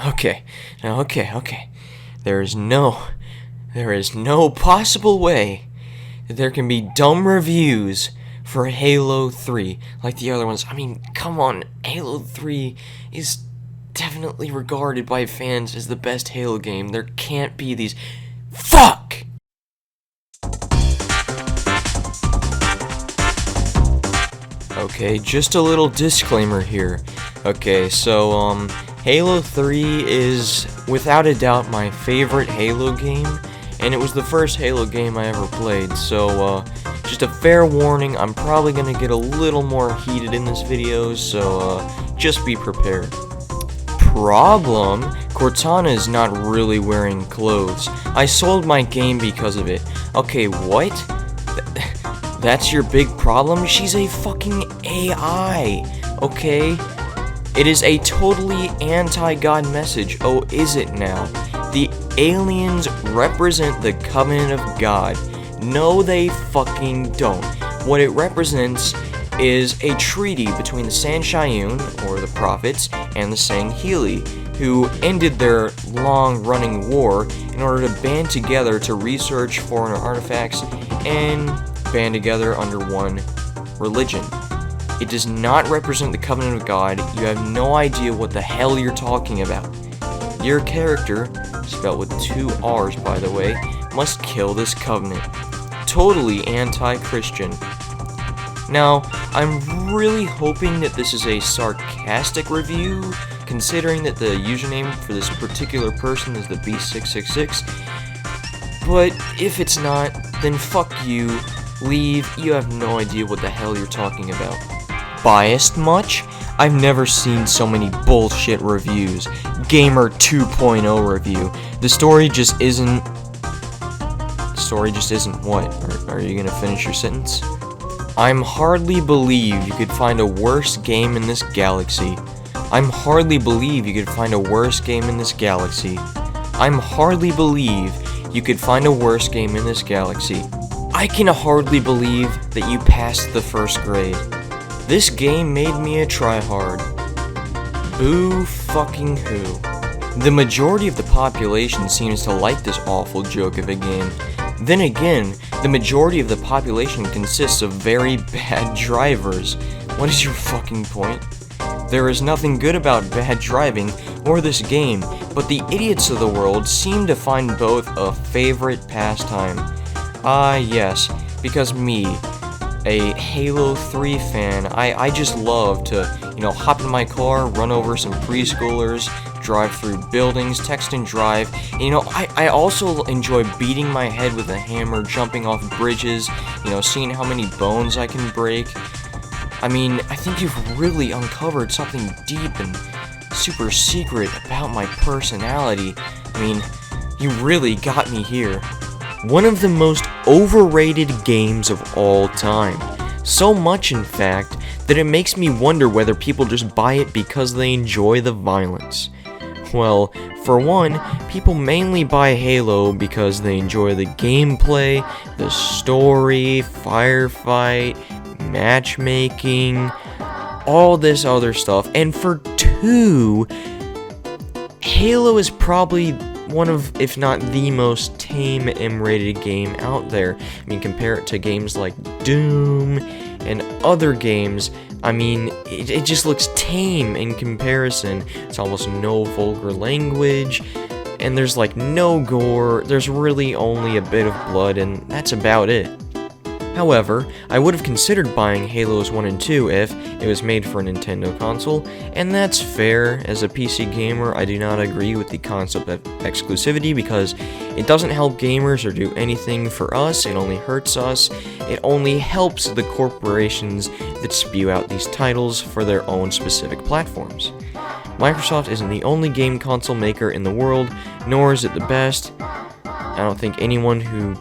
Okay, now, okay. There is no possible way that there can be dumb reviews for Halo 3 like the other ones. I mean, come on, Halo 3 is definitely regarded by fans as the best Halo game. There can't be these... Fuck! Okay, just a little disclaimer here. Okay, so, Halo 3 is, without a doubt, my favorite Halo game, and it was the first Halo game I ever played, so, just a fair warning, I'm probably gonna get a little more heated in this video, so, just be prepared. Problem, Cortana is not really wearing clothes. I sold my game because of it. Okay, what? That's your big problem? She's a fucking AI, okay? It is a totally anti-God message. Oh, is it now? The aliens represent the covenant of God. No, they fucking don't. What it represents is a treaty between the Sanshayun, or the Prophets, and the Sangheili, who ended their long-running war in order to band together to research foreign artifacts and band together under one religion. It does not represent the covenant of God. You have no idea what the hell you're talking about. Your character, spelled with 2 R's by the way, must kill this covenant. Totally anti-Christian. Now, I'm really hoping that this is a sarcastic review, considering that the username for this particular person is the Beast666. But if it's not, then fuck you, leave, you have no idea what the hell you're talking about. Biased much? I've never seen so many bullshit reviews. Gamer 2.0 review. The story just isn't what? Are you gonna finish your sentence? I'm hardly believe you could find a worse game in this galaxy. I'm hardly believe you could find a worse game in this galaxy. I'm hardly believe you could find a worse game in this galaxy. I can hardly believe that you passed the first grade. This game made me a tryhard. Boo fucking who. The majority of the population seems to like this awful joke of a game. Then again, the majority of the population consists of very bad drivers. What is your fucking point? There is nothing good about bad driving or this game, but the idiots of the world seem to find both a favorite pastime. Ah, yes, because me, a Halo 3 fan, I just love to, hop in my car, run over some preschoolers, drive through buildings, text and drive. I also enjoy beating my head with a hammer, jumping off bridges, seeing how many bones I can break. I mean, I think you've really uncovered something deep and super secret about my personality. I mean, you really got me here. One of the most overrated games of all time. So much, in fact, that it makes me wonder whether people just buy it because they enjoy the violence. Well, for one, people mainly buy Halo because they enjoy the gameplay, the story, firefight, matchmaking, all this other stuff. And for two, Halo is probably one of, if not the most tame M-rated game out there. I mean, compare it to games like Doom and other games. I mean, it just looks tame in comparison. It's almost no vulgar language, and there's like no gore. There's really only a bit of blood, and that's about it. However, I would have considered buying Halos 1 and 2 if it was made for a Nintendo console, and that's fair. As a PC gamer, I do not agree with the concept of exclusivity because it doesn't help gamers or do anything for us, it only hurts us. It only helps the corporations that spew out these titles for their own specific platforms. Microsoft isn't the only game console maker in the world, nor is it the best. I don't think anyone who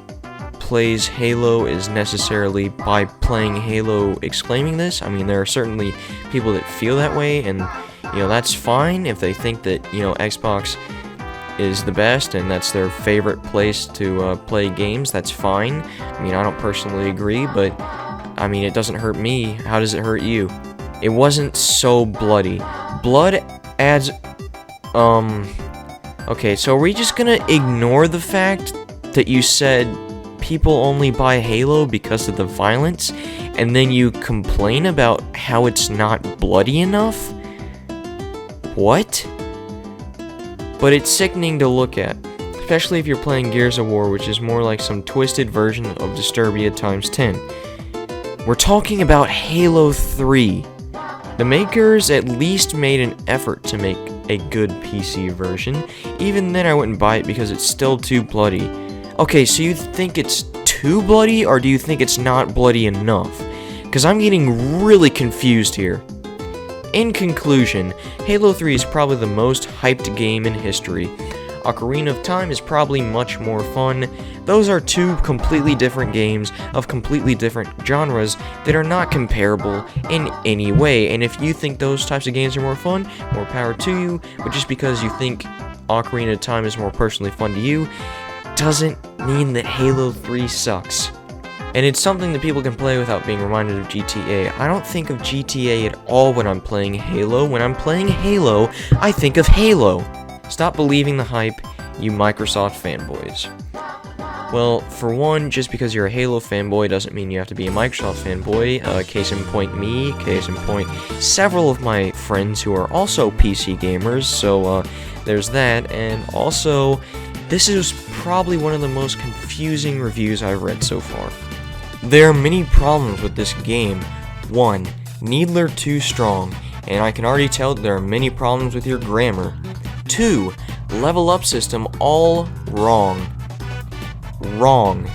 plays Halo is necessarily, by playing Halo, exclaiming this. I mean, there are certainly people that feel that way, and that's fine if they think that Xbox is the best and that's their favorite place to play games. That's fine. I mean, I don't personally agree, but I mean, it doesn't hurt me. How does it hurt you? It wasn't so bloody. Blood adds Okay, so are we just gonna ignore the fact that you said people only buy Halo because of the violence, and then you complain about how it's not bloody enough? What? But it's sickening to look at, especially if you're playing Gears of War, which is more like some twisted version of Disturbia times 10. We're talking about Halo 3. The makers at least made an effort to make a good PC version. Even then I wouldn't buy it because it's still too bloody. Okay, so you think it's too bloody, or do you think it's not bloody enough? Because I'm getting really confused here. In conclusion, Halo 3 is probably the most hyped game in history. Ocarina of Time is probably much more fun. Those are two completely different games of completely different genres that are not comparable in any way, and if you think those types of games are more fun, more power to you, but just because you think Ocarina of Time is more personally fun to you, doesn't mean that Halo 3 sucks. And it's something that people can play without being reminded of GTA. I don't think of GTA at all when I'm playing Halo. When I'm playing Halo, I think of Halo. Stop believing the hype, you Microsoft fanboys. Well, for one, just because you're a Halo fanboy doesn't mean you have to be a Microsoft fanboy. Case in point me, case in point several of my friends who are also PC gamers, so there's that. And also, this is probably one of the most confusing reviews I've read so far. There are many problems with this game. 1. Needler too strong, and I can already tell that there are many problems with your grammar. 2. Level up system all wrong. Wrong.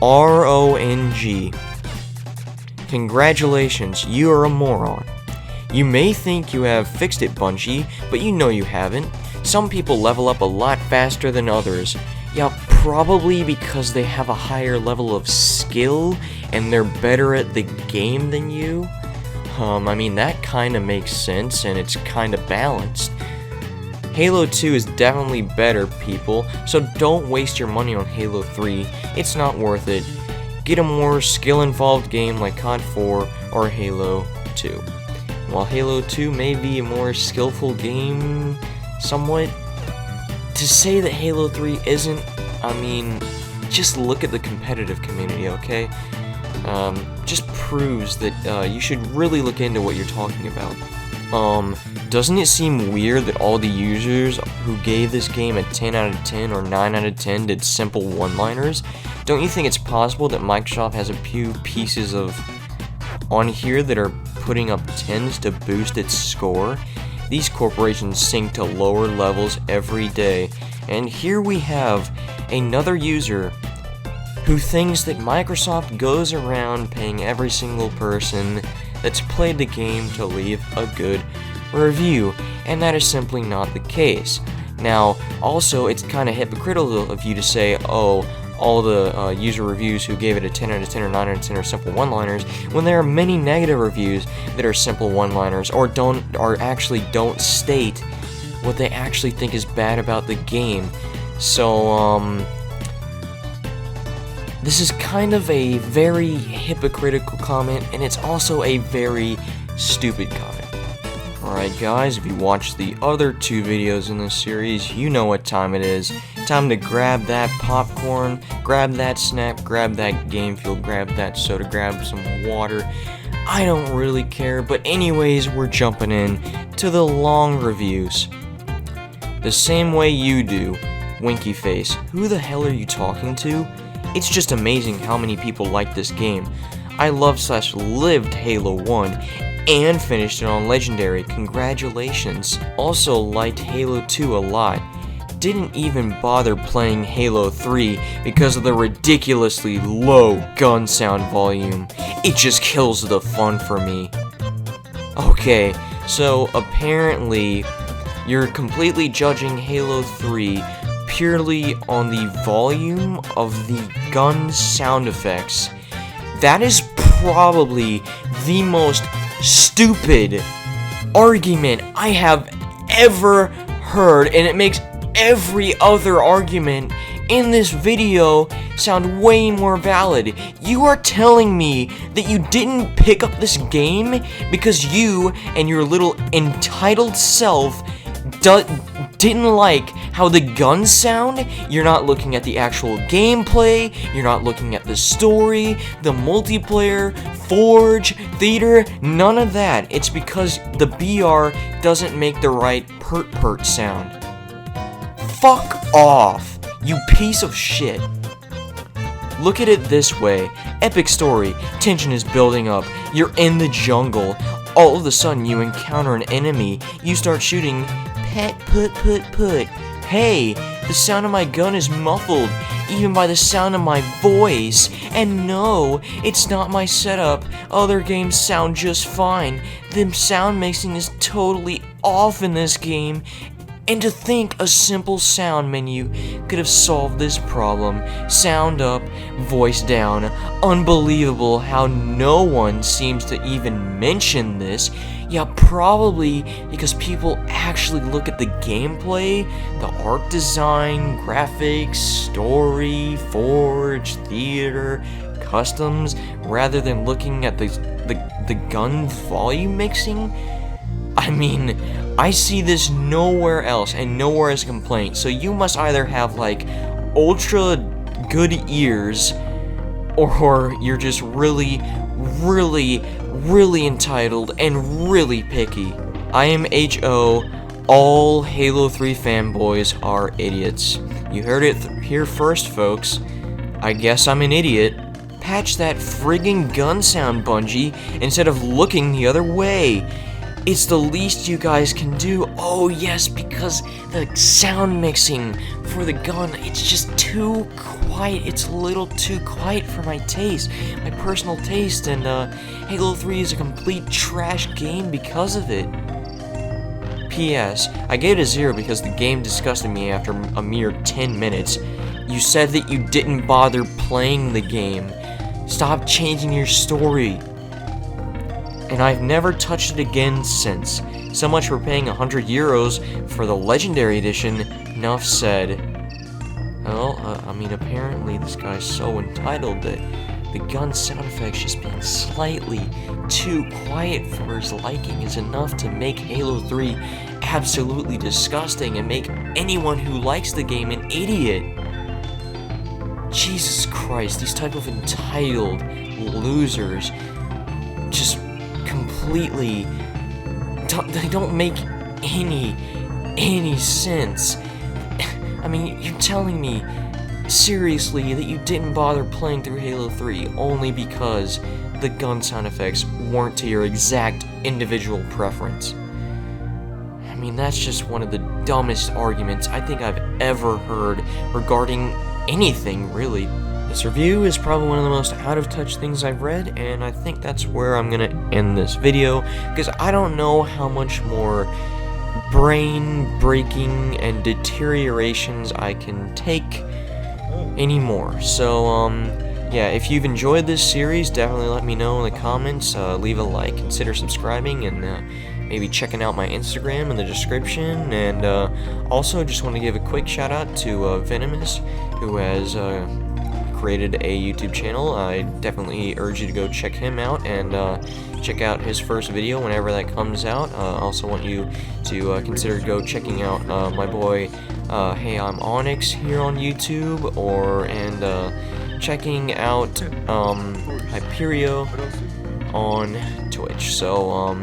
R-O-N-G. Congratulations, you are a moron. You may think you have fixed it, Bungie, but you know you haven't. Some people level up a lot faster than others. Yeah, probably because they have a higher level of skill and they're better at the game than you. I mean, that kinda makes sense and it's kinda balanced. Halo 2 is definitely better, people, so don't waste your money on Halo 3. It's not worth it. Get a more skill-involved game like COD 4 or Halo 2. While Halo 2 may be a more skillful game, somewhat, to say that Halo 3 isn't, I mean, just look at the competitive community, okay? Just proves that you should really look into what you're talking about. Doesn't it seem weird that all the users who gave this game a 10 out of 10 or 9 out of 10 did simple one-liners? Don't you think it's possible that Microsoft has a few pieces of on here that are putting up 10s to boost its score? These corporations sink to lower levels every day, and here we have another user who thinks that Microsoft goes around paying every single person that's played the game to leave a good review, and that is simply not the case. Now, also, it's kind of hypocritical of you to say, oh, all the user reviews who gave it a 10 out of 10 or 9 out of 10 are simple one-liners, when there are many negative reviews that are simple one-liners, or actually don't state what they actually think is bad about the game. So, this is kind of a very hypocritical comment, and it's also a very stupid comment. Alright guys, if you watched the other 2 videos in this series, you know what time it is. Time to grab that popcorn, grab that snack, grab that game fuel, grab that soda, grab some water. I don't really care, but anyways, we're jumping in to the long reviews. The same way you do, Winky Face. Who the hell are you talking to? It's just amazing how many people like this game. I loved Halo 1 and finished it on Legendary. Congratulations. Also liked Halo 2 a lot. Didn't even bother playing Halo 3 because of the ridiculously low gun sound volume. It just kills the fun for me. Okay, so apparently you're completely judging Halo 3 purely on the volume of the gun sound effects. That is probably the most stupid argument I have ever heard, and it makes every other argument in this video sound way more valid. You are telling me that you didn't pick up this game because you and your little entitled self didn't like how the guns sound, you're not looking at the actual gameplay, you're not looking at the story, the multiplayer, Forge, theater, none of that. It's because the BR doesn't make the right pert sound. Fuck off, you piece of shit. Look at it this way. Epic story, tension is building up, you're in the jungle. All of a sudden you encounter an enemy, you start shooting, put. Hey, the sound of my gun is muffled, even by the sound of my voice. And no, it's not my setup. Other games sound just fine. The sound mixing is totally off in this game. And to think a simple sound menu could have solved this problem. Sound up, voice down. Unbelievable how no one seems to even mention this. Yeah, probably because people actually look at the gameplay, the art design, graphics, story, Forge, theater, customs, rather than looking at the gun volume mixing. I mean, I see this nowhere else and nowhere as a complaint, so you must either have like ultra good ears or you're just really entitled and really picky. I am HO, all Halo 3 fanboys are idiots. You heard it here first, folks. I guess I'm an idiot. Patch that friggin' gun sound, Bungie, instead of looking the other way. It's the least you guys can do. Oh yes, because the sound mixing for the gun, it's just too quiet. It's a little too quiet for my taste, my personal taste, and Halo 3 is a complete trash game because of it. P.S. I gave it a 0 because the game disgusted me after a mere 10 minutes. You said that you didn't bother playing the game. Stop changing your story. And I've never touched it again since. So much for paying 100 euros for the Legendary Edition. Enough said. Well, I mean, apparently this guy's so entitled that the gun sound effects just being slightly too quiet for his liking is enough to make Halo 3 absolutely disgusting and make anyone who likes the game an idiot. Jesus Christ, these type of entitled losers just completely they don't make any sense. I mean, you're telling me seriously that you didn't bother playing through Halo 3 only because the gun sound effects weren't to your exact individual preference. I mean, that's just one of the dumbest arguments I think I've ever heard regarding anything, really. This review is probably one of the most out-of-touch things I've read, and I think that's where I'm gonna end this video, because I don't know how much more brain-breaking and deteriorations I can take anymore. So, yeah, if you've enjoyed this series, definitely let me know in the comments, leave a like, consider subscribing, and maybe checking out my Instagram in the description, and also just want to give a quick shout out to Venomous, who has created a YouTube channel. I definitely urge you to go check him out and check out his first video whenever that comes out. Also want you to consider checking out my boy Hey I'm Onyx here on YouTube, and checking out Hyperio on Twitch. So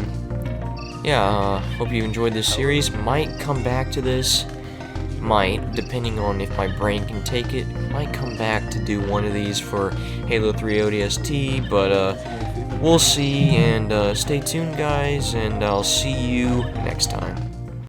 yeah, hope you enjoyed this series. Might come back to this. Might, depending on if my brain can take it, might come back to do one of these for Halo 3 ODST, but we'll see, and stay tuned, guys, and I'll see you next time.